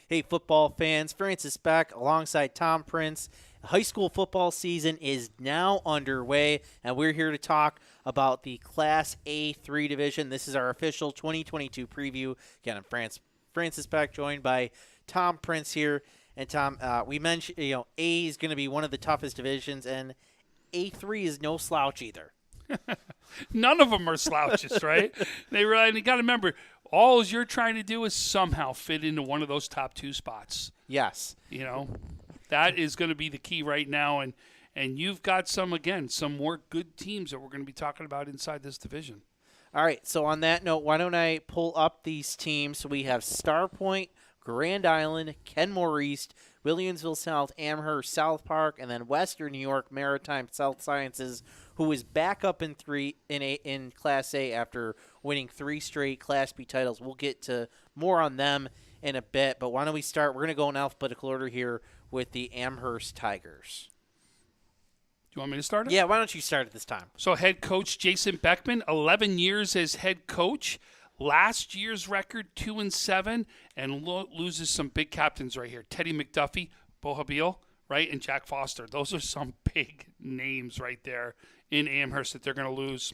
Hey, football fans, Francis Beck alongside Tom Prince. High school football season is now underway, and we're here to talk about the Class A3 division. This is our official 2022 preview. Again, I'm Francis Beck, joined by Tom Prince here. And Tom, we mentioned, A is going to be one of the toughest divisions, and A3 is no slouch either. None of them are slouches, right? You got to remember, all you're trying to do is somehow fit into one of those top two spots. Yes. That is going to be the key right now. And you've got some more good teams that we're going to be talking about inside this division. All right, so on that note, why don't I pull up these teams? So we have Star Point, Grand Island, Kenmore East, Williamsville South, Amherst, South Park, and then Western New York Maritime South Sciences, who is back up in Class A after winning 3 straight Class B titles. We'll get to more on them in a bit, but why don't we start? We're going to go in alphabetical order here with the Amherst Tigers. Do you want me to start it? Yeah, why don't you start it this time? So head coach Jason Beckman, 11 years as head coach. Last year's record, 2-7, and loses some big captains right here. Teddy McDuffie, Bo Habil, right, and Jack Foster. Those are some big names right there in Amherst that they're going to lose.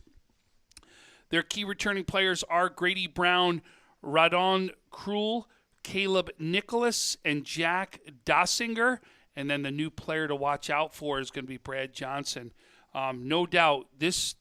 Their key returning players are Grady Brown, Radon Krull, Caleb Nicholas, and Jack Dossinger. And then the new player to watch out for is going to be Brad Johnson. No doubt, this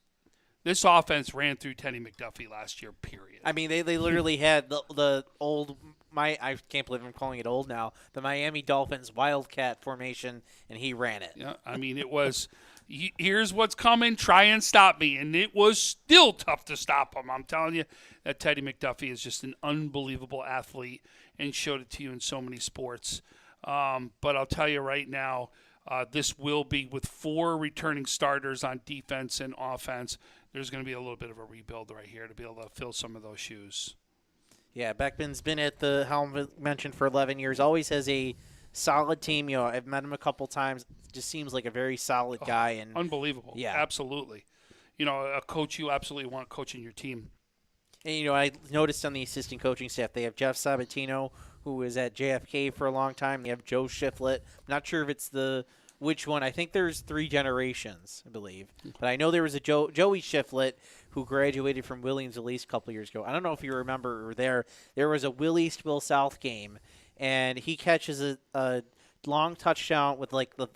offense ran through Teddy McDuffie last year, period. I mean, they literally had the old I can't believe I'm calling it old now, the Miami Dolphins Wildcat formation, and he ran it. Yeah, I mean, it was here's what's coming, try and stop me, and it was still tough to stop him. I'm telling you that Teddy McDuffie is just an unbelievable athlete and showed it to you in so many sports. But I'll tell you right now, this will be with 4 returning starters on defense and offense. There's going to be a little bit of a rebuild right here to be able to fill some of those shoes. Yeah, Beckman's been at the helm, mentioned, for 11 years. Always has a solid team. I've met him a couple times. Just seems like a very solid guy. And unbelievable. Yeah, absolutely. A coach you absolutely want coaching your team. And I noticed on the assistant coaching staff they have Jeff Sabatino, who was at JFK for a long time. They have Joe Shiflett. I'm not sure if it's which one. I think there's 3 generations, I believe. But I know there was a Joey Shiflett who graduated from Williamsville East a couple years ago. I don't know if you remember or were there. There was a Will East, Will South game, and he catches a long touchdown with like the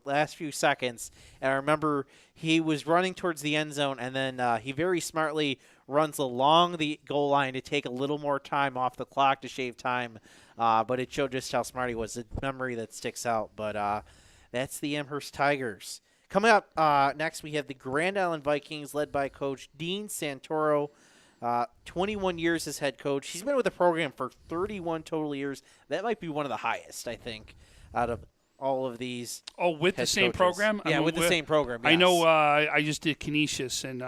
last few seconds. And I remember he was running towards the end zone, and then he very smartly runs along the goal line to take a little more time off the clock to shave time. But it showed just how smart he was. A memory that sticks out. But that's the Amherst Tigers. Coming up next, we have the Grand Island Vikings, led by Coach Dean Santoro. 21 years as head coach. He's been with the program for 31 total years. That might be one of the highest, I think, out of all of these. Oh, with the same program? Yeah, with the same program, yes. I know I just did Canisius, and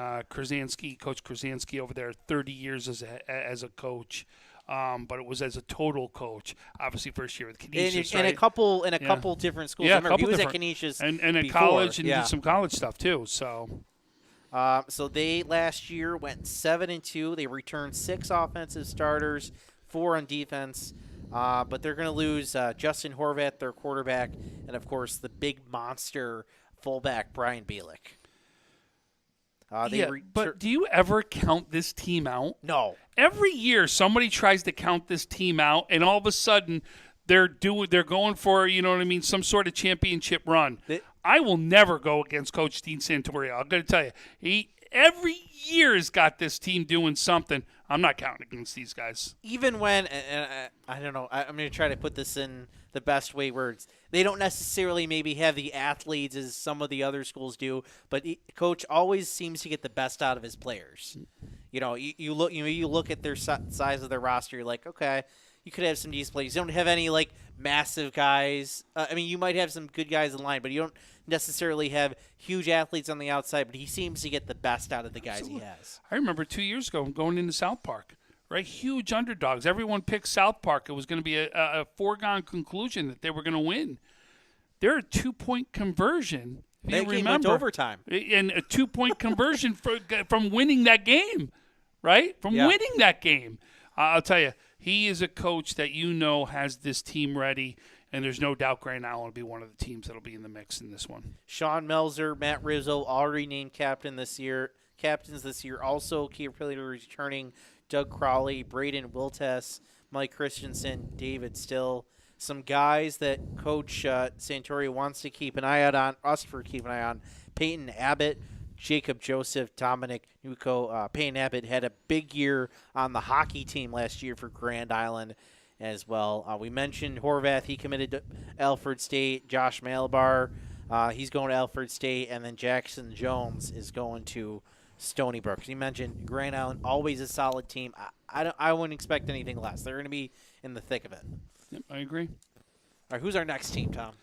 Coach Krasinski over there, 30 years as a coach. But it was as a total coach, obviously first year with Canisius, in a couple different schools. Yeah, I remember he was at Canisius and at before. college, and did some college stuff too. So they last year went 7-2. They returned 6 offensive starters, 4 on defense. But they're going to lose Justin Horvath, their quarterback, and of course the big monster fullback Brian Bielik. But do you ever count this team out? No. Every year somebody tries to count this team out, and all of a sudden they're going for, some sort of championship run. I will never go against Coach Dean Santorio. I'm going to tell you, he every year has got this team doing something. I'm not counting against these guys. Even when, and I don't know, I'm going to try to put this in the best way words. They don't necessarily maybe have the athletes as some of the other schools do, but Coach always seems to get the best out of his players. You look at their size of their roster. You're like, okay, you could have some decent players. You don't have any like massive guys. You might have some good guys in line, but you don't necessarily have huge athletes on the outside. But he seems to get the best out of the guys he has. I remember 2 years ago going into South Park. Right, huge underdogs. Everyone picked South Park. It was going to be a foregone conclusion that they were going to win. They're a 2-point conversion. That game went to overtime. And a 2-point conversion from winning that game, right? Winning that game. I'll tell you, he is a coach that has this team ready, and there's no doubt Grand Island will be one of the teams that'll be in the mix in this one. Sean Melzer, Matt Rizzo, already named captains this year. Also, key players returning: Doug Crowley, Braden Wiltess, Mike Christensen, David Still. Some guys that Coach Santori wants to keep an eye out on, Peyton Abbott, Jacob Joseph, Dominic Nuko. Peyton Abbott had a big year on the hockey team last year for Grand Island as well. We mentioned Horvath. He committed to Alfred State. Josh Malabar, he's going to Alfred State. And then Jackson Jones is going to Stony Brook. You mentioned Grand Island, always a solid team. I wouldn't expect anything less. They're going to be in the thick of it. Yep, I agree. All right, who's our next team, Tom?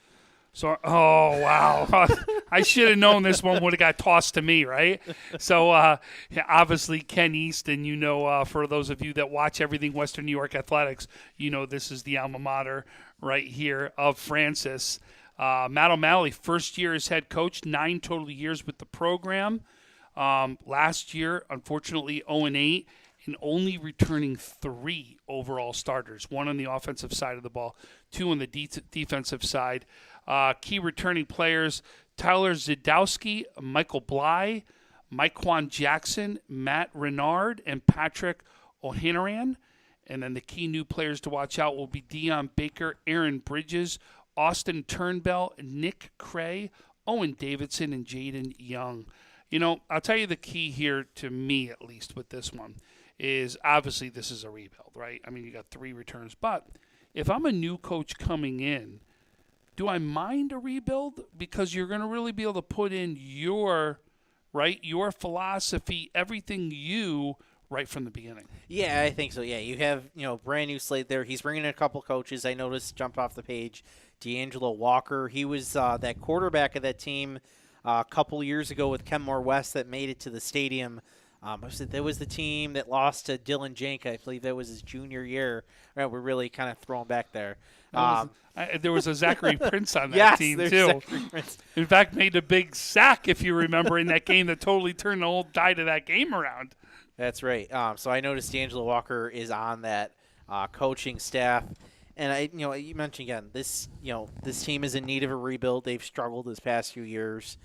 So, oh, wow. I should have known this one would have got tossed to me, right? So, obviously, Ken Easton, for those of you that watch everything Western New York Athletics, this is the alma mater right here of Francis. Matt O'Malley, first year as head coach, 9 total years with the program. Last year, unfortunately, 0-8. And only returning 3 overall starters, 1 on the offensive side of the ball, 2 on the defensive side. Key returning players: Tyler Zidowski, Michael Bly, Myquan Jackson, Matt Renard, and Patrick O'Hanrahan. And then the key new players to watch out will be Dion Baker, Aaron Bridges, Austin Turnbell, Nick Cray, Owen Davidson, and Jaden Young. I'll tell you the key here, to me at least, with this one is obviously this is a rebuild, right? I mean, you got 3 returns. But if I'm a new coach coming in, do I mind a rebuild? Because you're going to really be able to put in your philosophy, everything right from the beginning. Yeah, I think so. Yeah, you have, brand new slate there. He's bringing in a couple coaches. I noticed jumped off the page. D'Angelo Walker. He was that quarterback of that team a couple years ago with Kenmore West that made it to the stadium. There was the team that lost to Dylan Janka. I believe that was his junior year. Right, we're really kind of thrown back there. There was a Zachary Prince on that team, too. In fact, made a big sack, if you remember, in that game that totally turned the whole tide of that game around. That's right. So I noticed D'Angelo Walker is on that coaching staff. And you mentioned again, this team is in need of a rebuild. They've struggled this past few years.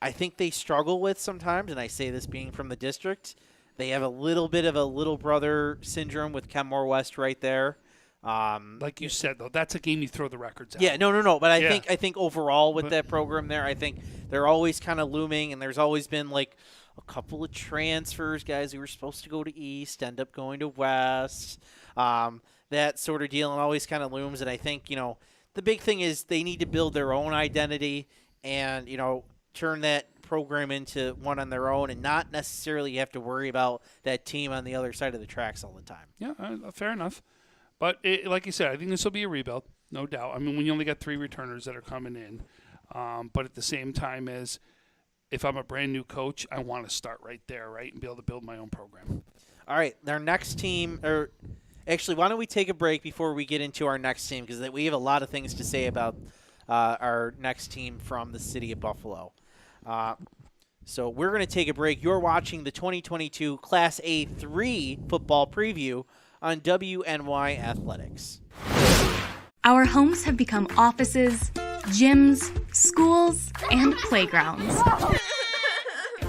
I think they struggle with sometimes, and I say this being from the district, they have a little bit of a little brother syndrome with Kenmore West right there. Like you said, though, that's a game you throw the records out. Yeah, no. But I think overall with that program there, I think they're always kind of looming, and there's always been like a couple of transfers, guys who were supposed to go to East end up going to West. That sort of deal, and always kind of looms. And I think the big thing is they need to build their own identity and turn that program into one on their own, and not necessarily have to worry about that team on the other side of the tracks all the time. Yeah, fair enough. But like you said, I think this will be a rebuild, no doubt. I mean, when you only got 3 returners that are coming in, but at the same time as if I'm a brand new coach, I want to start right there, right, and be able to build my own program. All right, our next team, or actually, why don't we take a break before we get into our next team, because we have a lot of things to say about our next team from the city of Buffalo. So we're going to take a break. You're watching the 2022 Class A3 football preview on WNY Athletics. Our homes have become offices, gyms, schools, and playgrounds.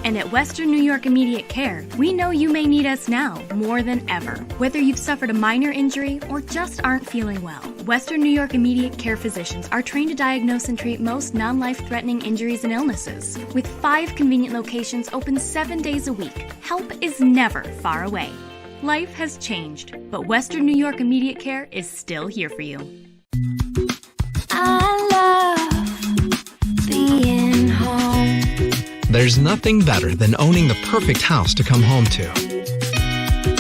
And at Western New York Immediate Care, we know you may need us now more than ever. Whether you've suffered a minor injury or just aren't feeling well, Western New York Immediate Care physicians are trained to diagnose and treat most non-life-threatening injuries and illnesses. With 5 convenient locations open 7 days a week, help is never far away. Life has changed, but Western New York Immediate Care is still here for you. I love being home. There's nothing better than owning the perfect house to come home to.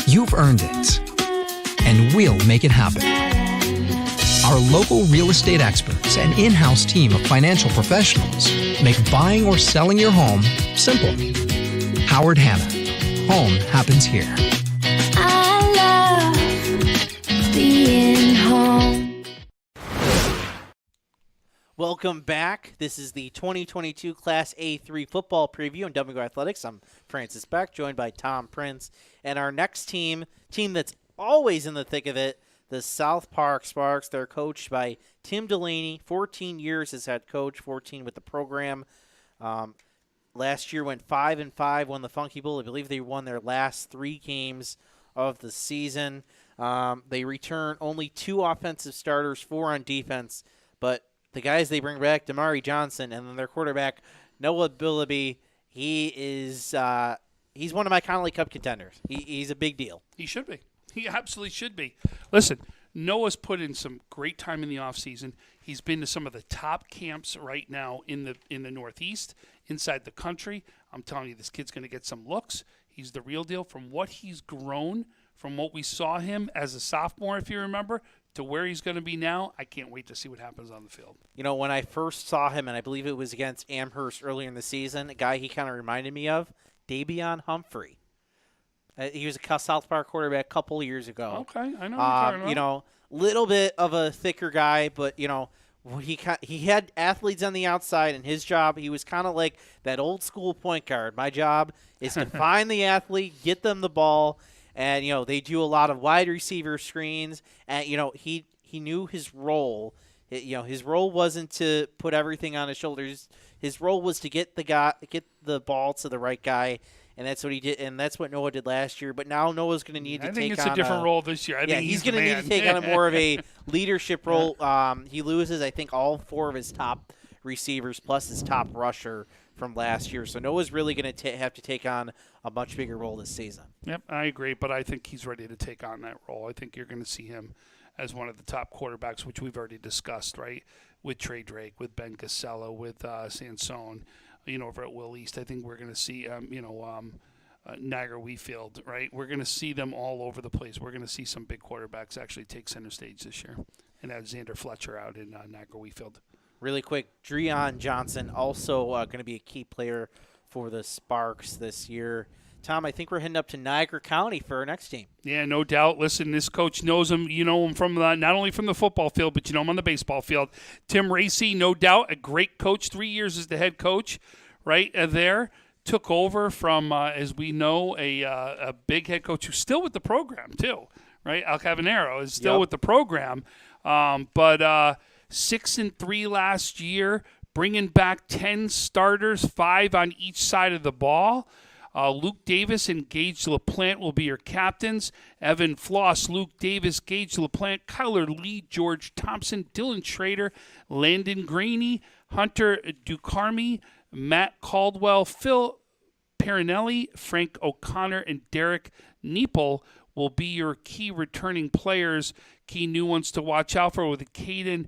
You've earned it, and we'll make it happen. Our local real estate experts and in-house team of financial professionals make buying or selling your home simple. Howard Hanna. Home happens here. I love being home. Welcome back. This is the 2022 Class A3 football preview on WNY Athletics. I'm Francis Beck, joined by Tom Prince. And our next team that's always in the thick of it, the South Park Sparks. They're coached by Tim Delaney, 14 years as head coach, 14 with the program. Last year went 5-5, won the Funky Bowl. I believe they won their last 3 games of the season. They return only 2 offensive starters, 4 on defense. But the guys they bring back, Damari Johnson, and then their quarterback, Noah Billaby, he is he's one of my Connolly Cup contenders. He's a big deal. He should be. He absolutely should be. Listen, Noah's put in some great time in the offseason. He's been to some of the top camps right now in the Northeast, inside the country. I'm telling you, this kid's going to get some looks. He's the real deal. From what he's grown, from what we saw him as a sophomore, if you remember, to where he's going to be now, I can't wait to see what happens on the field. You know, when I first saw him, and I believe it was against Amherst earlier in the season, a guy he kind of reminded me of, Davion Humphrey. He was a South Park quarterback a couple years ago. Okay, I know what you're talking about. You know, little bit of a thicker guy, but, you know, he had athletes on the outside, and his job, he was kind of like that old school point guard. My job is to find the athlete, get them the ball, and, you know, they do a lot of wide receiver screens, and, you know, he knew his role. You know, his role wasn't to put everything on his shoulders. His role was to get the ball to the right guy, and that's what he did, and that's what Noah did last year. But now Noah's going to need to take on. I think it's a different role this year. I think he's going to need to take on more of a leadership role. He loses, I think, all 4 of his top receivers plus his top rusher from last year. So Noah's really going to have to take on a much bigger role this season. Yep, I agree, but I think he's ready to take on that role. I think you're going to see him as one of the top quarterbacks, which we've already discussed, right, with Trey Drake, with Ben Casella, with Sansone, you know, over at Will East. I think we're going to see, Niagara Wheatfield, right? We're going to see them all over the place. We're going to see some big quarterbacks actually take center stage this year, and have Xander Fletcher out in Niagara Wheatfield. Really quick, Dreon Johnson also going to be a key player for the Sparks this year. Tom, I think we're heading up to Niagara County for our next team. Yeah, no doubt. Listen, this coach knows him. You know him from not only from the football field, but you know him on the baseball field. Tim Racy, no doubt, a great coach. 3 years as the head coach, right there. Took over from, as we know, a big head coach who's still with the program too, right? Al Cavanero is still with the program, but 6-3 last year, bringing back 10 starters, 5 on each side of the ball. Luke Davis and Gage LaPlante will be your captains. Evan Floss, Luke Davis, Gage LaPlante, Kyler Lee, George Thompson, Dylan Schrader, Landon Graney, Hunter Ducarmi, Matt Caldwell, Phil Perinelli, Frank O'Connor, and Derek Neepel will be your key returning players. Key new ones to watch out for with Caden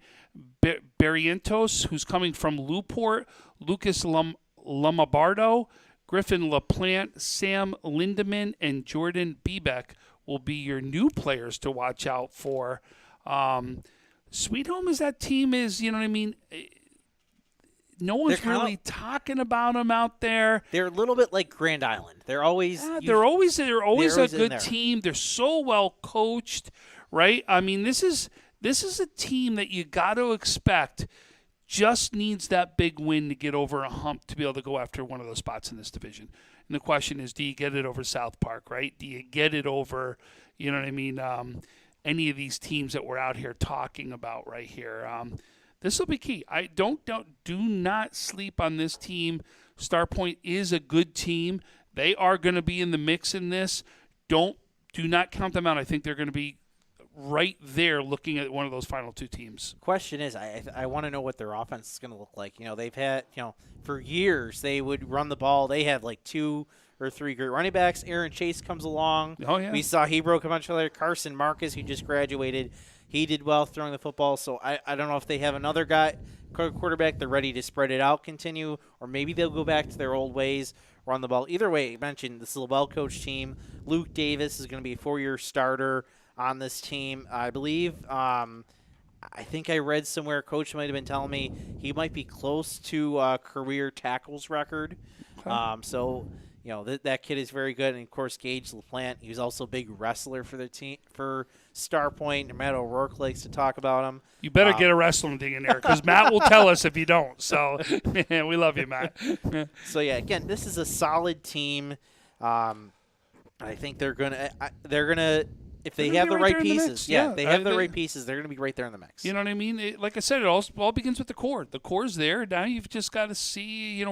Barrientos, who's coming from Newport, Lucas Lamabardo, Griffin LaPlante, Sam Lindeman, and Jordan Bebeck will be your new players to watch out for. Sweet Home is that team is, you know what I mean? No one's really talking about them out there. They're a little bit like Grand Island. They're always they're always a good there. team. They're so well coached, right? I mean, this is a team that you got to expect just needs that big win to get over a hump to be able to go after one of those spots in this division. And the question is, do you get it over South Park, right? Do you get it over, you know what I mean, any of these teams that we're out here talking about right here? This will be key. Do not sleep on this team. Starpoint is a good team. They are going to be in the mix in this. Do not count them out. I think they're going to be right there looking at one of those final 2 teams. Question is, I want to know what their offense is going to look like. You know, they've had, for years they would run the ball. They have like 2 or 3 great running backs. Aaron Chase comes along. Oh, yeah. We saw he broke a bunch of other. Carson Marcus, who just graduated, he did well throwing the football. So I don't know if they have another guy, quarterback, they're ready to spread it out, continue, or maybe they'll go back to their old ways, run the ball. Either way, you mentioned this is a well-coached team. Luke Davis is going to be a 4-year starter on this team. I believe, I think I read somewhere, Coach might have been telling me he might be close to career tackles record. Okay. So, that kid is very good. And, of course, Gage LaPlante, he was also a big wrestler for the team, for Starpoint. Matt O'Rourke likes to talk about him. You better get a wrestling thing in there because Matt will tell us if you don't. So, we love you, Matt. So, yeah, again, this is a solid team. I think they're gonna if they They're have gonna the be right right there in the pieces, mix. yeah, Yeah, they have the they- right pieces, they're going to be right there in the mix. You know what I mean? Like I said, it all begins with the core. The core's there. Now you've just got to see,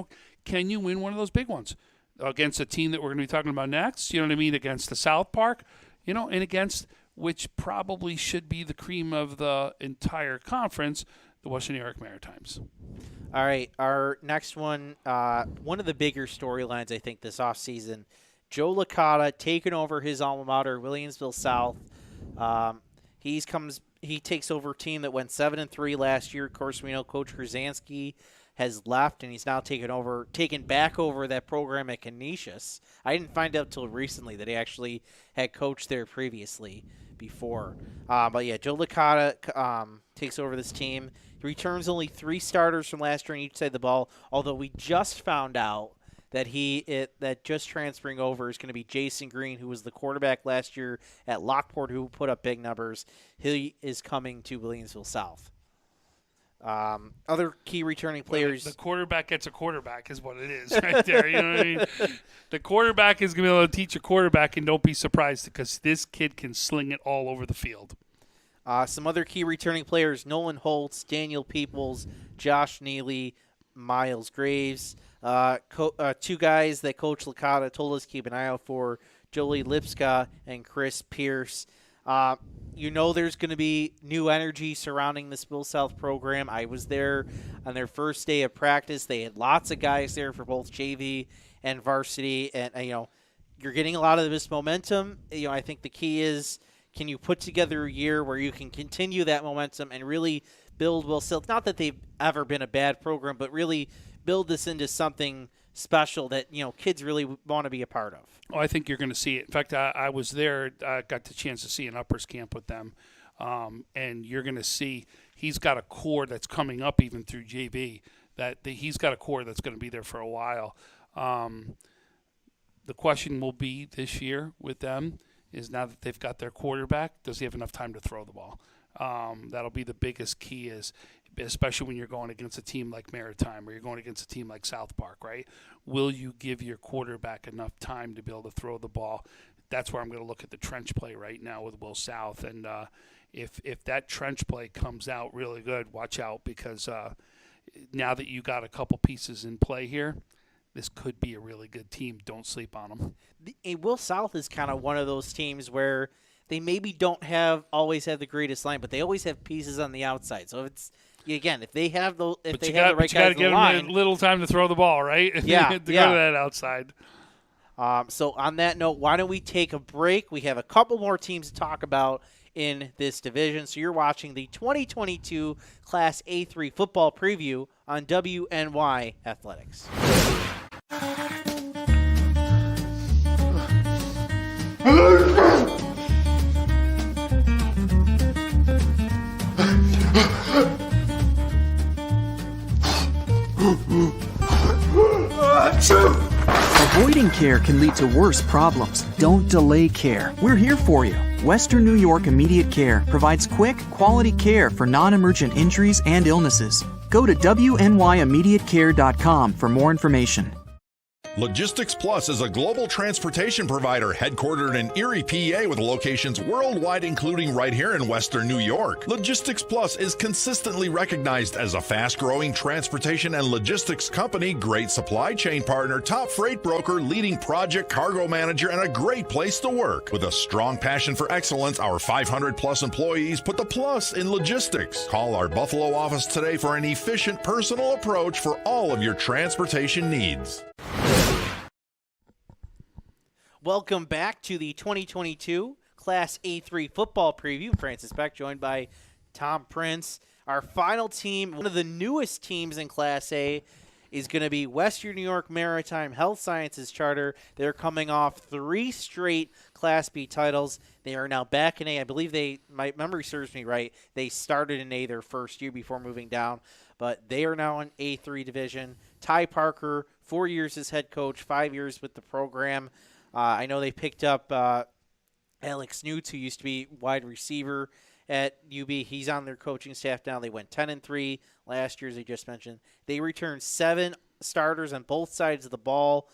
can you win one of those big ones against a team that we're going to be talking about next? You know what I mean? Against the South Park, and against which probably should be the cream of the entire conference, the Western New York Maritimes. All right, our next one, one of the bigger storylines, I think, this offseason, Joe Licata taking over his alma mater, Williamsville South. He takes over a team that went 7-3 last year. Of course, we know Coach Krasansky has left, and he's now taken back over that program at Canisius. I didn't find out till recently that he actually had coached there previously before. But yeah, Joe Licata takes over this team. He returns only 3 starters from last year on each side of the ball, although we just found out that that just transferring over is going to be Jason Green, who was the quarterback last year at Lockport, who put up big numbers. He is coming to Williamsville South. Other key returning players. The quarterback gets a quarterback is what it is right there. You know what I mean? The quarterback is going to be able to teach a quarterback, and don't be surprised because this kid can sling it all over the field. Some other key returning players, Nolan Holtz, Daniel Peoples, Josh Neely, Miles Graves. 2 guys that Coach Licata told us to keep an eye out for, Jolie Lipska and Chris Pierce. There's going to be new energy surrounding the Spill South program. I was there on their first day of practice. They had lots of guys there for both JV and varsity. And, you're getting a lot of this momentum. I think the key is, can you put together a year where you can continue that momentum and really build Will Silk? Not that they've ever been a bad program, but really build this into something special that, kids really want to be a part of. Oh, I think you're going to see it. In fact, I was there. I got the chance to see an uppers camp with them. And you're going to see he's got a core that's coming up even through JV. He's got a core that's going to be there for a while. The question will be this year with them is, now that they've got their quarterback, does he have enough time to throw the ball? That'll be the biggest key, is especially when you're going against a team like Maritime or you're going against a team like South Park, right? Will you give your quarterback enough time to be able to throw the ball? That's where I'm going to look at the trench play right now with Will South. And if that trench play comes out really good, watch out, because now that you got a couple pieces in play here, this could be a really good team. Don't sleep on them. Will South is kind of one of those teams where they maybe don't always have the greatest line, but they always have pieces on the outside. So if they have the right guys on the line, you got to give them a little time to throw the ball, right? Yeah, to go to that outside. So on that note, why don't we take a break? We have a couple more teams to talk about in this division. So you're watching the 2022 Class A3 football preview on WNY Athletics. Avoiding care can lead to worse problems. Don't delay care. We're here for you. Western New York Immediate Care provides quick, quality care for non-emergent injuries and illnesses. Go to WNYImmediatecare.com for more information. Logistics Plus is a global transportation provider headquartered in Erie, PA, with locations worldwide, including right here in Western New York. Logistics Plus is consistently recognized as a fast-growing transportation and logistics company, great supply chain partner, top freight broker, leading project cargo manager, and a great place to work. With a strong passion for excellence, our 500-plus employees put the plus in logistics. Call our Buffalo office today for an efficient, personal approach for all of your transportation needs. Welcome back to the 2022 Class A3 football preview. Francis Beck, joined by Tom Prince. Our final team, one of the newest teams in Class A, is going to be Western New York Maritime Health Sciences Charter. They're coming off 3 straight Class B titles. They are now back in A. I believe my memory serves me right, they started in A their first year before moving down, but they are now in A3 division. Ty Parker, 4 years as head coach, 5 years with the program. I know they picked up Alex Newt, who used to be wide receiver at UB. He's on their coaching staff now. They went 10-3 last year, as I just mentioned. They returned 7 starters on both sides of the ball.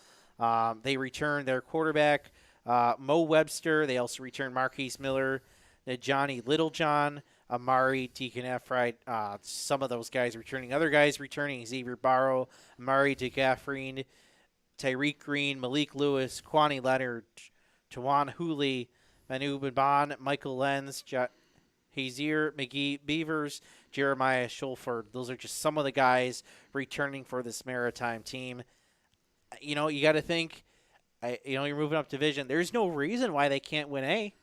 They returned their quarterback, Mo Webster. They also returned Marquise Miller, Johnny Littlejohn, Amari Deacon Efright. Some of those guys returning. Other guys returning: Xavier Barrow, Amari DeGaffrine, Tyreek Green, Malik Lewis, Kwani Leonard, Tawan Hooley, Manu Baban, Michael Lenz, Hazier McGee Beavers, Jeremiah Schulford. Those are just some of the guys returning for this Maritime team. You got to think, you're moving up division. There's no reason why they can't win A.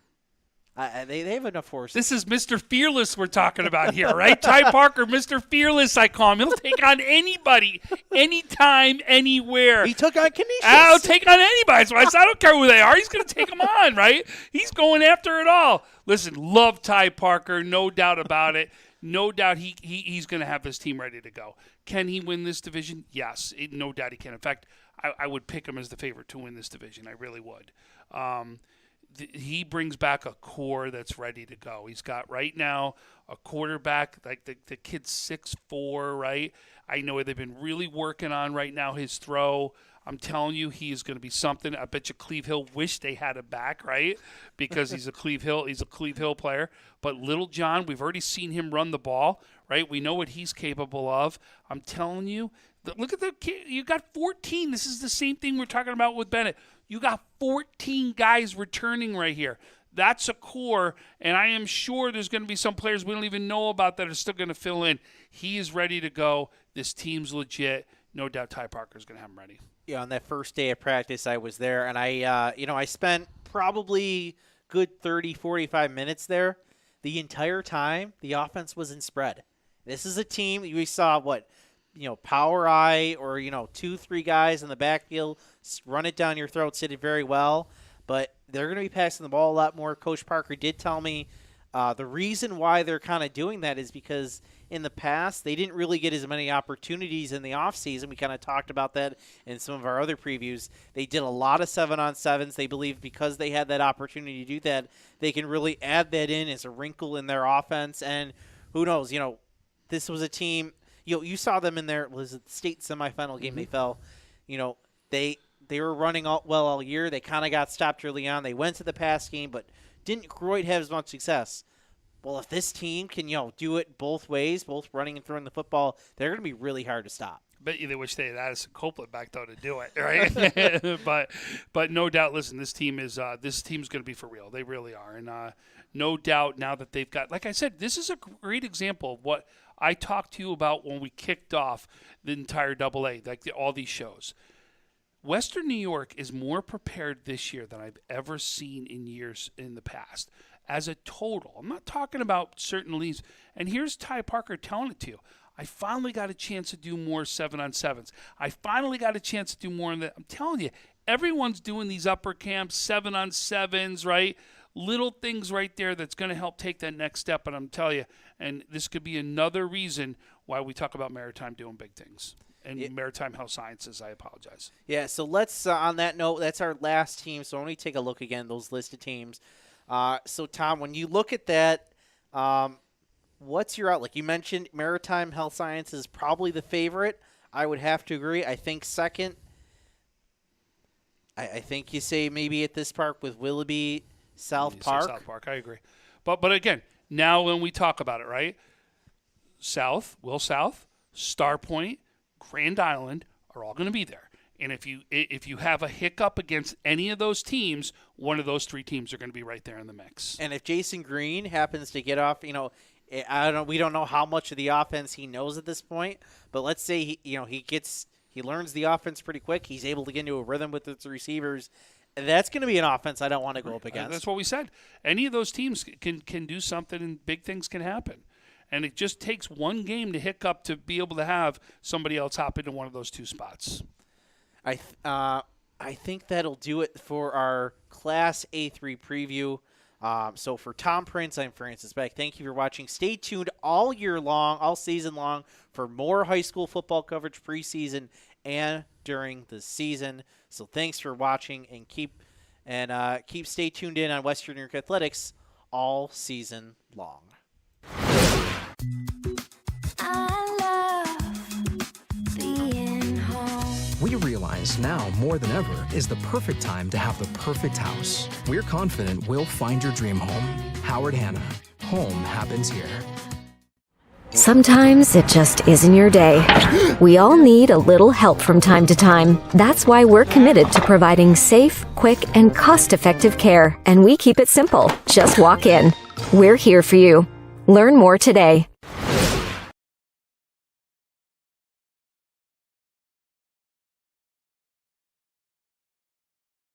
They have enough force. This is Mr. Fearless we're talking about here, right? Ty Parker, Mr. Fearless, I call him. He'll take on anybody, anytime, anywhere. He took on Canisius. I'll take on anybody. So I said, I don't care who they are. He's going to take them on, right? He's going after it all. Listen, love Ty Parker, no doubt about it. No doubt he's going to have his team ready to go. Can he win this division? Yes, no doubt he can. In fact, I would pick him as the favorite to win this division. I really would. He brings back a core that's ready to go. He's got right now a quarterback, like the kid's 6'4", right? I know they've been really working on right now his throw. I'm telling you, he is going to be something. I bet you Cleve Hill wish they had him back, right? Because he's a Cleve Hill player. But Little John, we've already seen him run the ball, right? We know what he's capable of. I'm telling you, look at the kid. You got 14. This is the same thing we're talking about with Bennett. You got 14 guys returning right here. That's a core, and I am sure there's going to be some players we don't even know about that are still going to fill in. He is ready to go. This team's legit. No doubt Ty Parker's going to have him ready. Yeah, on that first day of practice, I was there, and I spent probably good 30, 45 minutes there. The entire time, the offense was in spread. This is a team, we saw power eye or, 2-3 guys in the backfield, run it down your throat, sit it very well. But they're going to be passing the ball a lot more. Coach Parker did tell me the reason why they're kind of doing that is because in the past they didn't really get as many opportunities in the offseason. We kind of talked about that in some of our other previews. They did a lot of 7-on-7s. They believe because they had that opportunity to do that, they can really add that in as a wrinkle in their offense. And who knows, this was a team – you saw them in their state semifinal game. Mm-hmm. They fell. They were running well all year. They kind of got stopped early on. They went to the pass game, but didn't quite have as much success. Well, if this team can do it both ways, both running and throwing the football, they're going to be really hard to stop. Bet you they wish they had Addison Copeland back though to do it, right? but no doubt. Listen, this team's going to be for real. They really are, and no doubt now that they've got, like I said, this is a great example of what I talked to you about when we kicked off the entire AA, all these shows. Western New York is more prepared this year than I've ever seen in years in the past. As a total, I'm not talking about certain leagues. And here's Ty Parker telling it to you. I finally got a chance to do more 7-on-7s. I finally got a chance to do more in that. I'm telling you, everyone's doing these upper camps, 7-on-7s, right? Little things right there that's going to help take that next step. And I'm telling you, and this could be another reason why we talk about Maritime doing big things. And Maritime Health Sciences, I apologize. Yeah, so let's, on that note, that's our last team. So let me take a look again, those listed teams. So, Tom, when you look at that, what's your outlook? You mentioned Maritime Health Sciences is probably the favorite. I would have to agree. I think second, I think you say maybe at this park with Willoughby, South Park. South Park, I agree. But again, now when we talk about it, right, South, Star Point, Grand Island are all going to be there. And if you have a hiccup against any of those teams, one of those three teams are going to be right there in the mix. And if Jason Green happens to get off, we don't know how much of the offense he knows at this point, but let's say he learns the offense pretty quick. He's able to get into a rhythm with its receivers. That's going to be an offense I don't want to go up against. That's what we said. Any of those teams can do something, and big things can happen. And it just takes one game to hiccup to be able to have somebody else hop into one of those two spots. I think that'll do it for our Class A3 preview. So for Tom Prince, I'm Francis Beck. Thank you for watching. Stay tuned all year long, all season long, for more high school football coverage preseason and during the season. So thanks for watching, and keep stay tuned in on Western New York Athletics all season long. I love being home. We realize says now more than ever is the perfect time to have the perfect house. We're confident we'll find your dream home. Howard Hanna. Home happens here. Sometimes it just isn't your day. We all need a little help from time to time. That's why we're committed to providing safe, quick, and cost-effective care. And we keep it simple. Just walk in. We're here for you. Learn more today